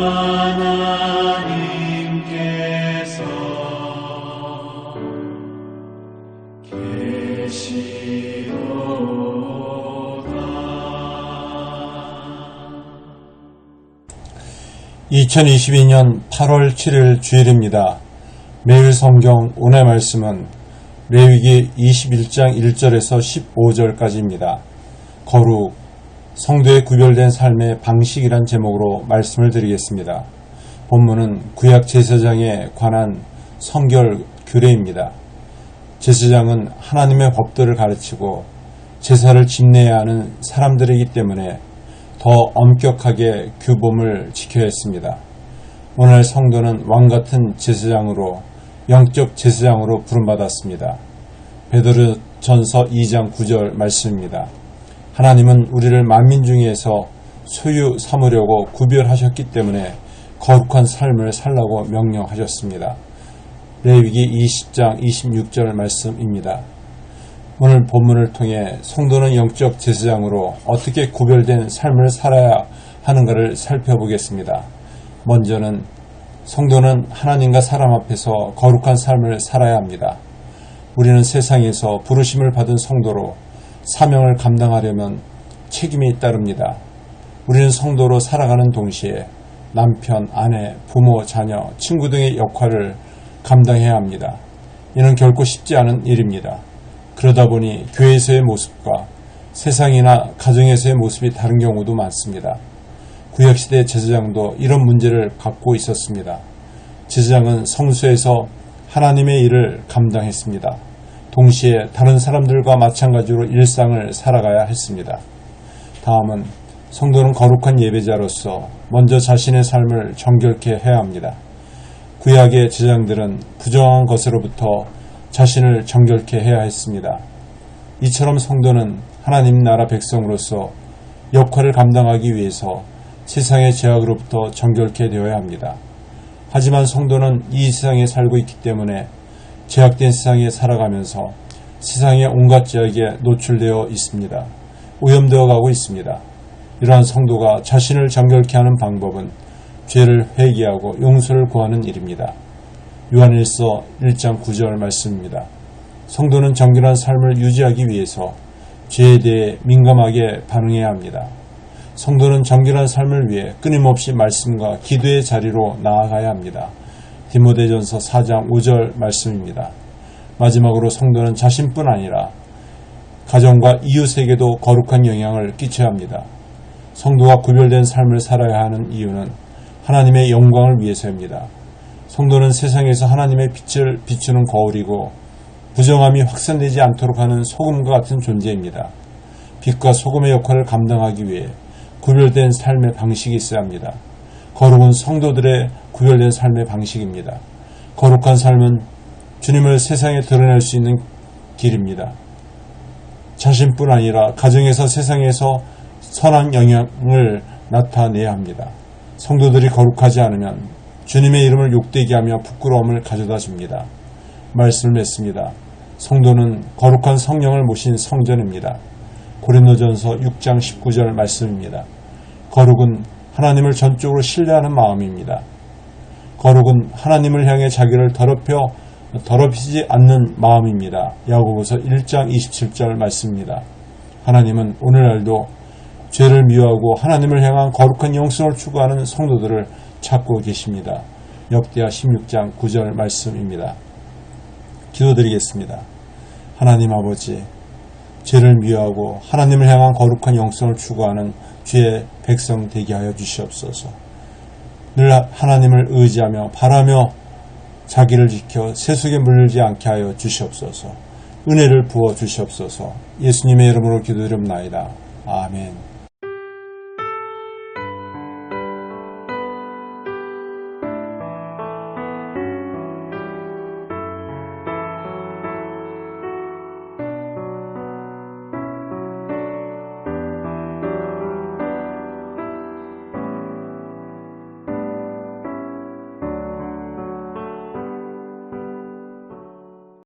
하나님께서 계시도다. 2022년 8월 7일 주일입니다. 매일 성경 오늘 말씀은 레위기 21장 1절에서 15절까지입니다. 거룩, 성도의 구별된 삶의 방식이란 제목으로 말씀을 드리겠습니다. 본문은 구약 제사장에 관한 성결 규례입니다. 제사장은 하나님의 법도를 가르치고 제사를 집내야 하는 사람들이기 때문에 더 엄격하게 규범을 지켜야 했습니다. 오늘 성도는 왕같은 제사장으로 영적 제사장으로 부름받았습니다. 베드로전서 2장 9절 말씀입니다. 하나님은 우리를 만민 중에서 소유 삼으려고 구별하셨기 때문에 거룩한 삶을 살라고 명령하셨습니다. 레위기 20장 26절 말씀입니다. 오늘 본문을 통해 성도는 영적 제사장으로 어떻게 구별된 삶을 살아야 하는가를 살펴보겠습니다. 먼저는 성도는 하나님과 사람 앞에서 거룩한 삶을 살아야 합니다. 우리는 세상에서 부르심을 받은 성도로 사명을 감당하려면 책임이 따릅니다. 우리는 성도로 살아가는 동시에 남편, 아내, 부모, 자녀, 친구 등의 역할을 감당해야 합니다. 이는 결코 쉽지 않은 일입니다. 그러다 보니 교회에서의 모습과 세상이나 가정에서의 모습이 다른 경우도 많습니다. 구약시대 제사장도 이런 문제를 갖고 있었습니다. 제사장은 성소에서 하나님의 일을 감당했습니다. 동시에 다른 사람들과 마찬가지로 일상을 살아가야 했습니다. 다음은 성도는 거룩한 예배자로서 먼저 자신의 삶을 정결케 해야 합니다. 구약의 제사장들은 부정한 것으로부터 자신을 정결케 해야 했습니다. 이처럼 성도는 하나님 나라 백성으로서 역할을 감당하기 위해서 세상의 죄악으로부터 정결케 되어야 합니다. 하지만 성도는 이 세상에 살고 있기 때문에 죄악된 세상에 살아가면서 세상의 온갖 죄악에 노출되어 있습니다. 오염되어 가고 있습니다. 이러한 성도가 자신을 정결케 하는 방법은 죄를 회개하고 용서를 구하는 일입니다. 요한일서 1장 9절 말씀입니다. 성도는 정결한 삶을 유지하기 위해서 죄에 대해 민감하게 반응해야 합니다. 성도는 정결한 삶을 위해 끊임없이 말씀과 기도의 자리로 나아가야 합니다. 디모데전서 4장 5절 말씀입니다. 마지막으로 성도는 자신뿐 아니라 가정과 이웃에게도 거룩한 영향을 끼쳐야 합니다. 성도가 구별된 삶을 살아야 하는 이유는 하나님의 영광을 위해서입니다. 성도는 세상에서 하나님의 빛을 비추는 거울이고 부정함이 확산되지 않도록 하는 소금과 같은 존재입니다. 빛과 소금의 역할을 감당하기 위해 구별된 삶의 방식이 있어야 합니다. 거룩은 성도들의 구별된 삶의 방식입니다. 거룩한 삶은 주님을 세상에 드러낼 수 있는 길입니다. 자신뿐 아니라 가정에서 세상에서 선한 영향을 나타내야 합니다. 성도들이 거룩하지 않으면 주님의 이름을 욕되게 하며 부끄러움을 가져다 줍니다. 말씀을 맺습니다. 성도는 거룩한 성령을 모신 성전입니다. 고린도전서 6장 19절 말씀입니다. 거룩은 하나님을 전적으로 신뢰하는 마음입니다. 거룩은 하나님을 향해 자기를 더럽히지 않는 마음입니다. 야고보서 1장 27절 말씀입니다. 하나님은 오늘날도 죄를 미워하고 하나님을 향한 거룩한 영성을 추구하는 성도들을 찾고 계십니다. 역대하 16장 9절 말씀입니다. 기도드리겠습니다. 하나님 아버지, 죄를 미워하고 하나님을 향한 거룩한 영성을 추구하는 주의 백성 되게 하여 주시옵소서. 늘 하나님을 의지하며 바라며 자기를 지켜 세속에 물들지 않게 하여 주시옵소서. 은혜를 부어 주시옵소서. 예수님의 이름으로 기도드립나이다. 아멘.